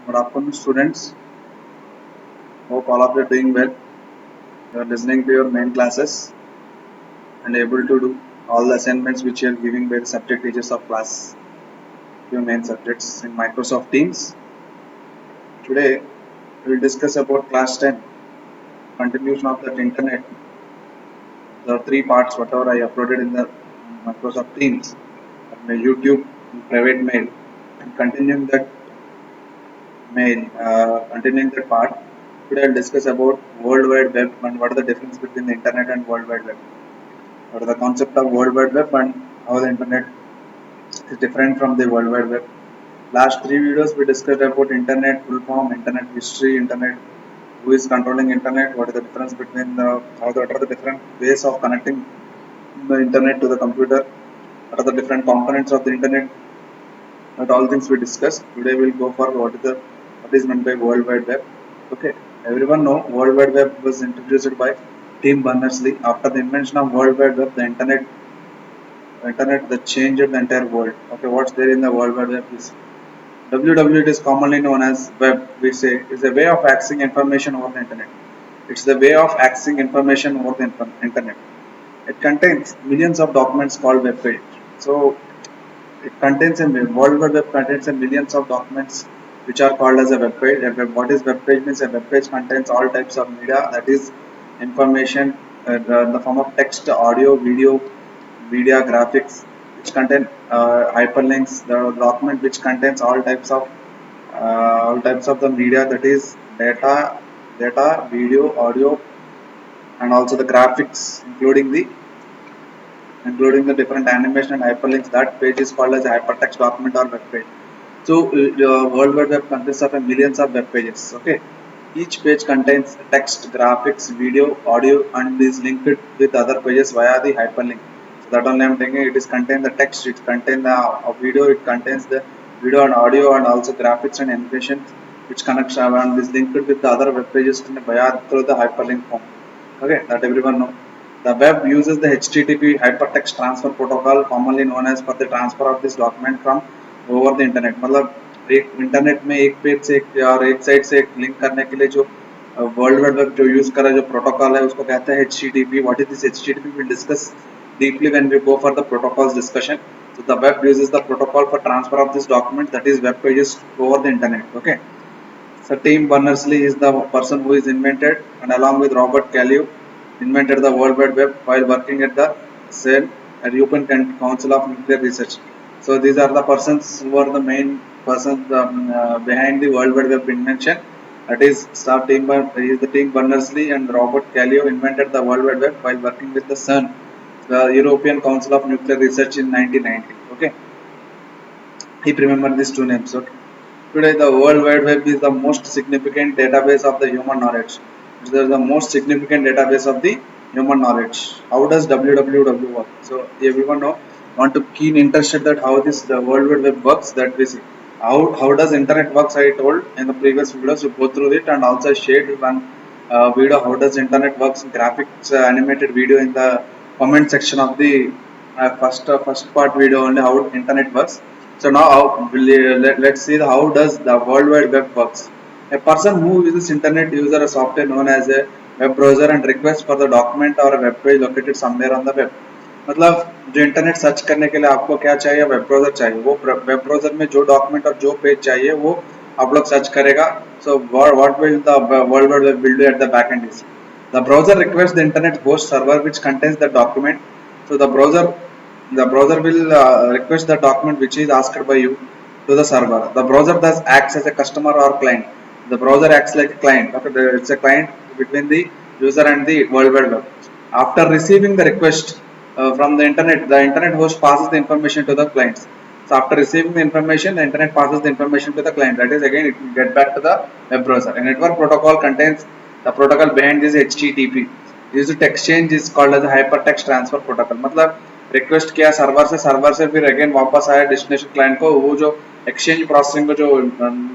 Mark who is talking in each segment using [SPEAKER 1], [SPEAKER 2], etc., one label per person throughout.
[SPEAKER 1] Good afternoon, students. Hope all of you are doing well. You are listening to your main classes and able to do all the assignments which you are giving by the subject teachers of class. Your main subjects in Microsoft Teams. Today, we will discuss about class 10, continuation of that internet. The three parts, whatever I uploaded in the Microsoft Teams, my YouTube private mail, and continuing that part. Today, I'll discuss about World Wide Web and what are the difference between the internet and World Wide Web. What is the concept of World Wide Web and how the internet is different from the World Wide Web. Last three videos we discussed about internet full form, internet history, internet, who is controlling internet, what is the difference between the what are the different ways of connecting the internet to the computer, what are the different components of the internet, that all things we discussed. Today we'll go for what is meant by World Wide Web. Okay, everyone know World Wide Web was introduced by Tim Berners-Lee. After the invention of World Wide Web, the internet that changed the entire world. Okay, what's there in the World Wide Web is WW. It is commonly known as web. We say is a way of accessing information over the internet. It's the way of accessing information over the internet. It contains millions of documents called web page. So it contains a World Wide Web contains a millions of documents which are called as a web page. What is web page means? A web page contains all types of media, that is information in the form of text, audio, video, media, graphics, which contain hyperlinks. The document which contains all types of the media, that is data, video, audio, and also the graphics, including the different animation and hyperlinks. That page is called as a hypertext document or web page. So, World Wide Web consists of millions of web pages. Okay, each page contains text, graphics, video, audio, and is linked with other pages via the hyperlink. So that only I'm thinking it is contain the text, it contains the video, it contains the video and audio, and also graphics and animations, which connects and is linked with the other web pages via through the hyperlink form. Okay, that everyone know. The web uses the HTTP hypertext transfer protocol, commonly known as for the transfer of this document from over the internet. मतलब एक internet में एक page से और एक side से एक link करने के लिए जो वर्ल्ड वाइड वेब जो यूज करा जो प्रोटोकॉल है उसको कहते हैं HTTP. What is this HTTP? We'll discuss deeply when we go for the protocols discussion. So the web uses the protocol for transfer of this document, that is web pages over the internet. Okay. So Tim Berners-Lee is the person who is invented, and along with Robert Calliope, invented the World Wide Web while working at the CERN, at European Council of Nuclear Research. So these are the persons who are the main persons behind the World Wide Web invention. That is, the Tim Berners-Lee and Robert Calliope invented the World Wide Web while working with the CERN, the European Council of Nuclear Research in 1990. Okay, keep remember these two names. Okay. Today, the World Wide Web is the most significant database of the human knowledge. It is the most significant database of the human knowledge. How does WWW work? So, everyone know, want to keen interested that how this the World Wide Web works, that we see. How does internet works? I told in the previous videos. You go through it, and also I shared one video. How does internet works? Graphics animated video in the comment section of the first part video only how internet works. So now let's see how does the World Wide Web works. A person who uses internet uses a software known as a web browser and requests for the document or a web page located somewhere on the web. मतलब जो internet search करने के लिए आपको क्या चाहिए, web browser चाहिए. वो वेब ब्राउजर में जो डॉक्यूमेंट और जो पेज चाहिए वो आप लोग सर्च करेगा. So what will the world wide web will do at the back and is the browser requests the internet host server which contains the document. So the browser will request the document which is asked by you to the server. The browser thus acts as a customer or client. The browser acts like a client. Okay, it's a client between the user and the World Wide Web. After receiving the request from the internet host passes the information to the clients. So after receiving the information, the internet passes the information to the client. That is again it will get back to the web browser. A network protocol contains the protocol behind this HTTP. Used exchange is called as a hypertext transfer protocol. मतलब request किया server से फिर again वापस आया destination client को. वो जो exchange processing को जो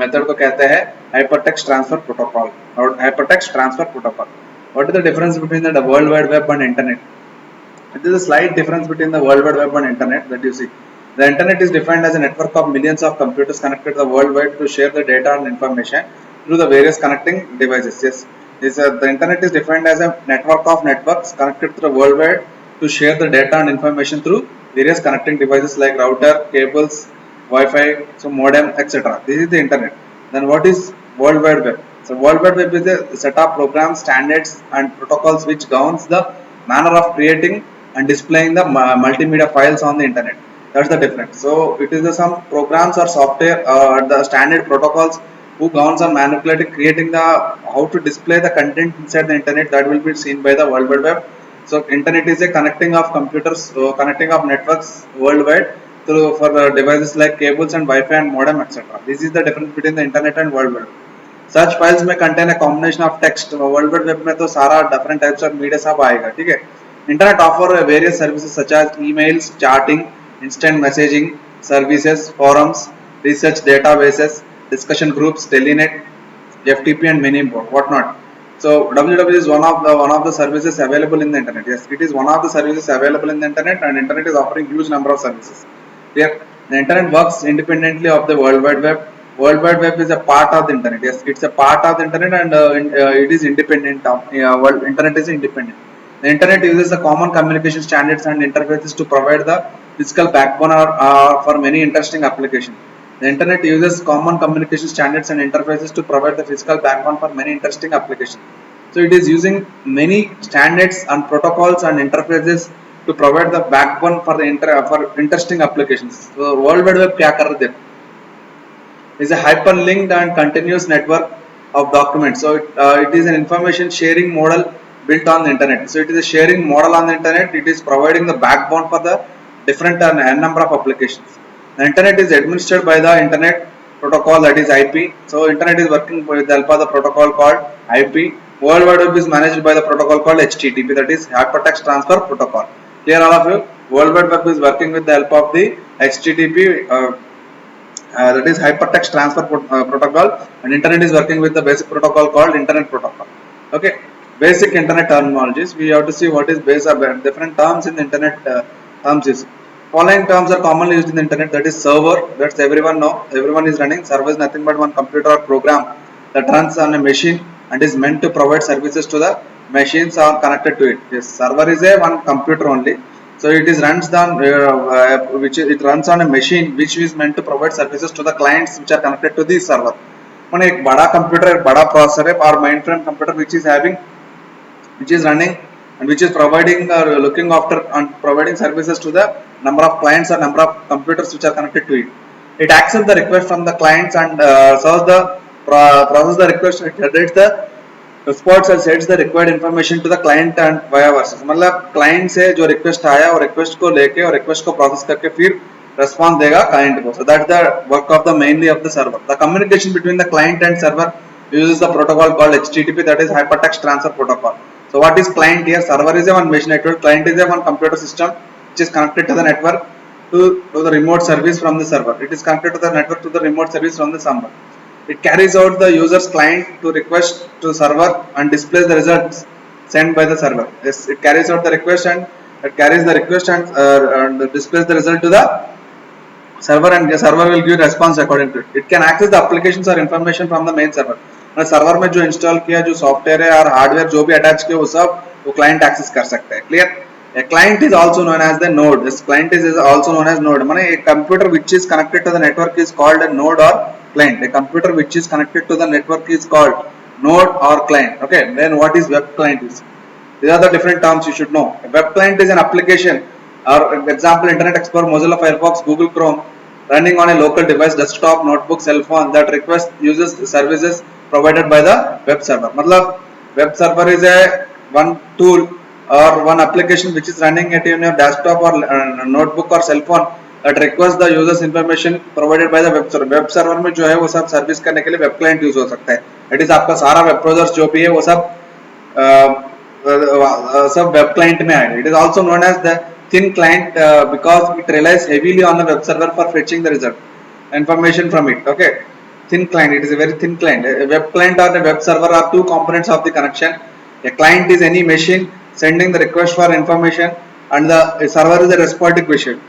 [SPEAKER 1] मेथड को कहते हैं हाइपरटेक्स्ट ट्रांसफर प्रोटोकॉल और hypertext transfer protocol. What is the difference between the world wide web and internet? It is a slight difference between the World Wide Web and Internet that you see. The internet is defined as a network of millions of computers connected to the worldwide to share the data and information through the various connecting devices. Yes, the internet is defined as a network of networks connected to the worldwide to share the data and information through various connecting devices like router, cables, Wi-Fi, so modem, etc. This is the internet. Then what is World Wide Web? So World Wide Web is a set of programs, standards, and protocols which governs the manner of creating and displaying the multimedia files on the internet. That's the difference. So it is some programs or software or the standard protocols who governs on manipulating, creating the how to display the content inside the internet that will be seen by the World Wide Web. So internet is a connecting of computers, connecting of networks worldwide through for the devices like cables and Wi-Fi and modem, etc. This is the difference between the internet and World Wide Web. Such files may contain a combination of text. World wide web में तो सारा different types of media सब आएगा, ठीक है. Internet offer various services such as emails, chatting, instant messaging services, forums, research databases, discussion groups, telenet, FTP, and many more. Whatnot. So www is one of the services available in the internet. Yes, it is one of the services available in the internet, and internet is offering huge number of services. Here, the internet works independently of the World Wide Web. World Wide Web is a part of the internet. Yes, it's a part of the internet, and it is independent of world. Internet is independent. The internet uses the common communication standards and interfaces to provide the physical backbone for many interesting applications. The internet uses common communication standards and interfaces to provide the physical backbone for many interesting applications. So it is using many standards and protocols and interfaces to provide the backbone for the for interesting applications. So World Wide Web क्या कर रहे थे? Is a hyperlinked and continuous network of documents. So it is an information sharing model built on the internet. So it is a sharing model on the internet. It is providing the backbone for the different n number of applications. The internet is administered by the internet protocol, that is IP. So internet is working with the help of the protocol called IP. World Wide Web is managed by the protocol called HTTP, that is Hypertext Transfer Protocol. Clear all of you? World Wide Web is working with the help of the HTTP, that is Hypertext Transfer Protocol, and internet is working with the basic protocol called Internet Protocol. Okay, basic internet terminologies. We have to see what is different terms in the internet terms is. Following terms are commonly used in the internet. That is server. That's everyone know. Everyone is running. Server is nothing but one computer or program that runs on a machine and is meant to provide services to the machines are connected to it. Yes, server is a one computer only. So it is runs on it runs on a machine which is meant to provide services to the clients which are connected to the server. One एक बड़ा computer बड़ा processor है और mainframe computer which is running and which is providing or looking after and providing services to the number of clients or number of computers which are connected to it. It accepts the request from the clients and serves the process the request. It generates the response and sends the required information to the client and via versa. मतलब client से जो request आया और request को लेके और request को process करके फिर response देगा client को. So that's the work of the mainly of the server. The communication between the client and server uses the protocol called HTTP, that is Hypertext Transfer Protocol. So what is client here? Server is a one mesh network. Client is a one computer system which is connected to the network to the remote service from the server. It is connected to the network to the remote service from the server. It carries out the user's client to request to server and displays the results sent by the server. Yes, it carries out the request and it carries the request and displays the result to the server, and the server will give response according to it. It can access the applications or information from the main server. Server में जो install किया जो software है और hardware जो भी attach किया वो सब वो क्लाइंट एक्सेस कर सकता है. Clear? A client is also known as the node. This client is also known as node. माने a computer which is connected to the network is called a node or client. A computer which is connected to the network is called node or client. Okay. Then what is web client is? These are the different terms you should know. A web client is an application, or example Internet Explorer, Mozilla Firefox, Google Chrome, running on a local device, desktop, notebook, cell phone that requests uses services provided by the web server. मतलब web server is a one tool or one application which is running at your desktop or notebook or cell phone that requests the users information provided by the web server. Web server में जो है वो सब service करने के लिए web client use हो सकता है. That is आपका सारा web browser जो भी है वो सब web client में आएगा. It is also known as the thin client because it relies heavily on the web server for fetching the result information from it. Okay. Thin client, it is a very thin client. A web client or a web server are two components of the connection. A client is any machine sending the request for information and the server is a responding machine.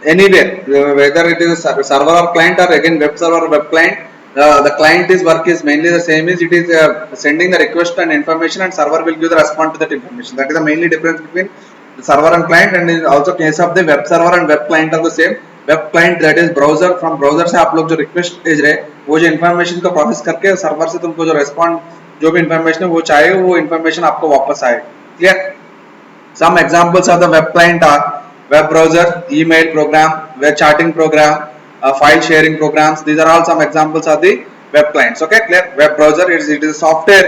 [SPEAKER 1] anywhere, whether it is server or client or again web server or web client. The client is work is mainly the same, is it is sending the request and information, and server will give the response to that information. That is the mainly difference between the server and client. And in also case of the web server and web client are the same. Web client that is browser, from browser से आप लोग जो request भेज रहे हैं वो जो information को प्रोसेस करके सर्वर से तुमको जो रेस्पॉन्ड जो भी इन्फॉर्मेशन है वो चाहे वो इन्फॉर्मेशन आपको वापस आए. Clear. Some examples of the web client are web browser, email program, web chatting program, file sharing programs. These are all some examples of the web clients. Okay, clear. Web browser it is a software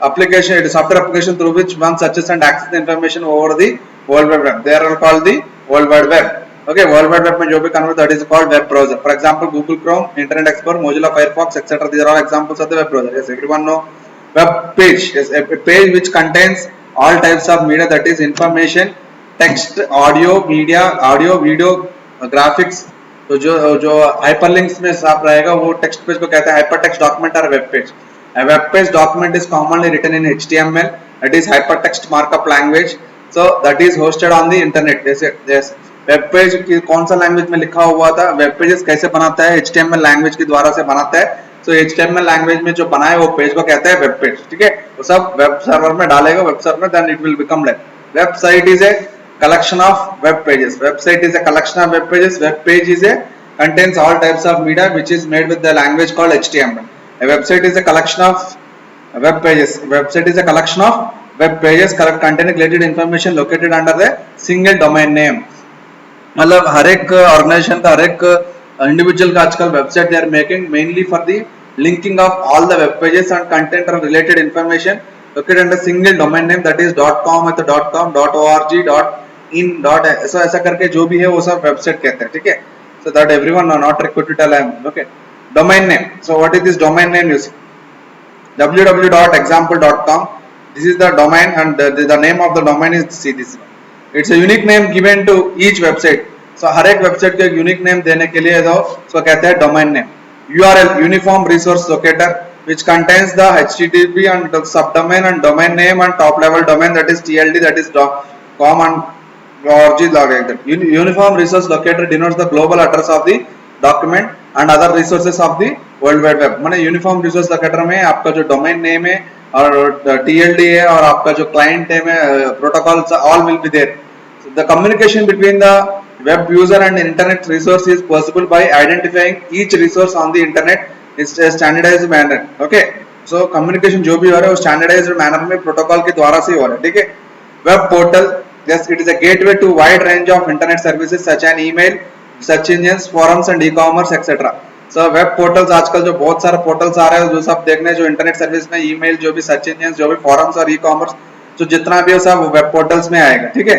[SPEAKER 1] application. It is software application through which one searches and access the information over the World Wide Web. They are called the World Wide Web. Okay, World Wide Web में जो भी convert that is called web browser. For example, Google Chrome, Internet Explorer, Mozilla Firefox, etc. These are all examples of the web browser. Yes, everyone know. Web page is a page which contains all types of media, that is information, text, audio, media, audio, video, graphics. तो जो hyperlinks में साफ रहेगा वो text page को कहते हैं hypertext document or web page. A web page document is commonly written in HTML. That is hypertext markup language. So that is hosted on the internet. Yes. Web page की कौन सा language में लिखा हुआ था, वेब पेजेस कैसे बनाता है, HTML लैंग्वेज के द्वारा से बनाता है. सो HTML लैंग्वेज में जो बनाए वो पेज को कहते हैं वेब पेज. ठीक है, वो सब वेब सर्वर में डालेगा, वेब सर्वर में, then it will become like. Website is a collection of web pages. Website is a collection of web pages. Web page is a contains all types of media which is made with the language called HTML. A website is a collection of web pages. Website is a collection of web pages containing related information located under the single domain name. मतलब हर एक organisation का, हर एक individual का आजकल website they are making mainly for the linking of all the web pages and content और related information located under single domain name, that is .com तो .com, .org, .in, ऐसा करके जो भी है वो सब वेबसाइट कहते हैं. ठीक है, so that everyone not required to tell I am. Okay, domain name. So what is this domain name? You see www.example.com. This is the domain, and the name of the domain is this. It's a unique name given to each website. So हर एक website को एक unique name देने के लिए उसको कहते हैं domain name. URL, uniform resource locator, which contains the HTTP and the subdomain and domain name and top level domain, that is TLD, that is .com and .org like that. Uniform resource locator denotes the global address of the document and other resources of the World Wide Web. माने uniform resource locator में आपका जो domain name है और TLD है और आपका जो client name है, protocols all will be there. So the communication between the web user and internet resource is possible by identifying each resource on the internet in a standardized manner. Okay, so communication जो भी हो रहा है वो standardized manner में protocol के द्वारा से हो रहा है. ठीक है. Web portal, yes, it is a gateway to wide range of internet services such as email, search engines, forums and e-commerce, etc. So web portals आजकल जो बहुत सारे portals आ रहे हैं जो सब देखने जो internet service में email जो भी search engines जो भी forums और e-commerce जो जितना भी है सब web portals में आएगा. ठीक है.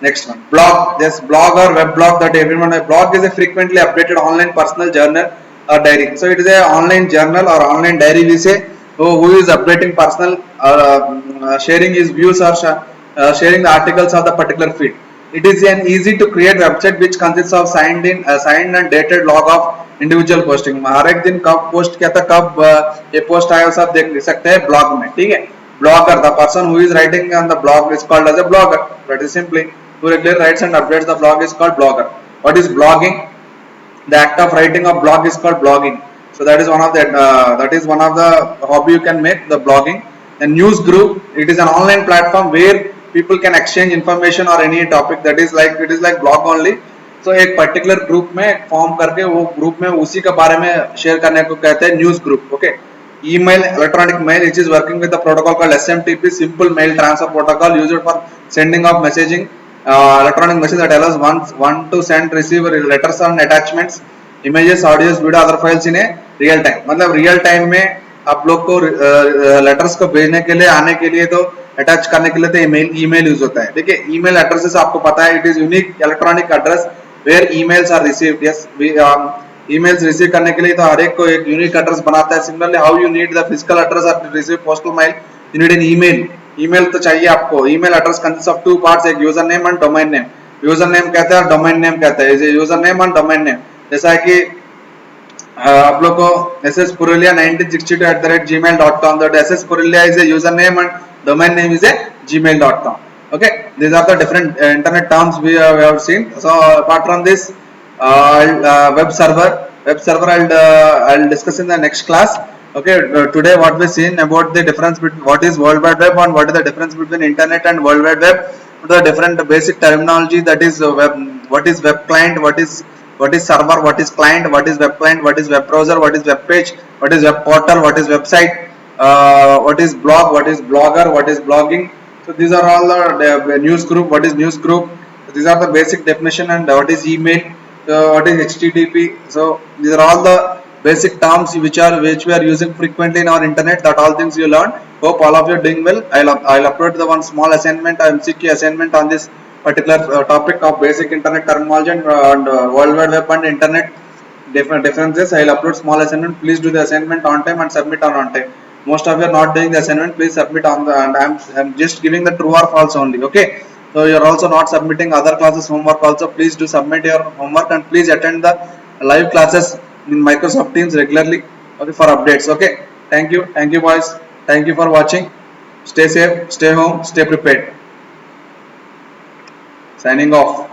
[SPEAKER 1] Next one, blog. Yes, blog or web blog that everyone knows. Blog is a frequently updated online personal journal or diary. So it is a online journal or online diary we say who is updating personal sharing his views or sharing the articles of the particular feed. It is an easy to create website which consists of signed and dated log of individual posting. हर एक दिन कब post किया था, कब ये post आया सब देख सकते हैं blog में. ठीक है. Blogger, the person who is writing on the blog is called as a blogger. That is simply who regularly writes and updates the blog is called blogger. What is blogging? The act of writing a blog is called blogging. So that is one of the hobby you can make, the blogging. A news group, it is an online platform where people can exchange information or any topic. That is like it is like blog only. So एक particular group में form करके वो group में उसी के बारे में share करने को कहते हैं news group. Okay. Email, electronic mail, which is working with the protocol called SMTP, simple mail transfer protocol used for sending of messaging. Electronic message that allows one to send receive letters and attachments, images, audios, video, other files in a real time. मतलब real time में आप लोग को letters को भेजने के लिए आने के लिए तो attach करने के लिए तो email यूज होता है. ठीक है. email addresses आपको पता है, it is unique electronic address where emails are received. Yes, emails receive करने के लिए तो हर एक को एक unique address बनाता है. Similarly, how you need the physical address or to receive postal mail, you need an email. Email तो चाहिए आपको. Email address consist of two parts, एक user name and domain name. User name कहते हैं और domain name कहते हैं. User name and domain name जैसा है कि आप लोग को sspurulia1962 @gmail.com. that sspurulia is a user name and domain name is a gmail.com. Okay, these are the different internet terms we have seen. So apart from this, web server I'll discuss in the next class. Okay, today what we seen about the difference between what is World Wide Web and what is the difference between internet and World Wide Web. The different basic terminology, that is web, what is web client, what is server, what is client, what is web client, what is web browser, what is web page, what is web portal, what is website, what is blog, what is blogger, what is blogging. So these are all the news group. What is news group? So these are the basic definition. And what is email? What is HTTP? So these are all the basic terms which we are using frequently in our internet. That all things you learn. Hope all of you are doing well. I'll upload the one small assignment, MCQ assignment on this particular topic of basic internet terminology and World Wide Web and internet differences. I'll upload small assignment. Please do the assignment on time and submit on time. Most of you are not doing the assignment. Please submit on the, and I'm just giving the true or false only. Okay. So you're also not submitting other classes homework also. Please do submit your homework and please attend the live classes in Microsoft Teams regularly. Okay, for updates. Okay. Thank you. Thank you, boys. Thank you for watching. Stay safe. Stay home. Stay prepared. Signing off.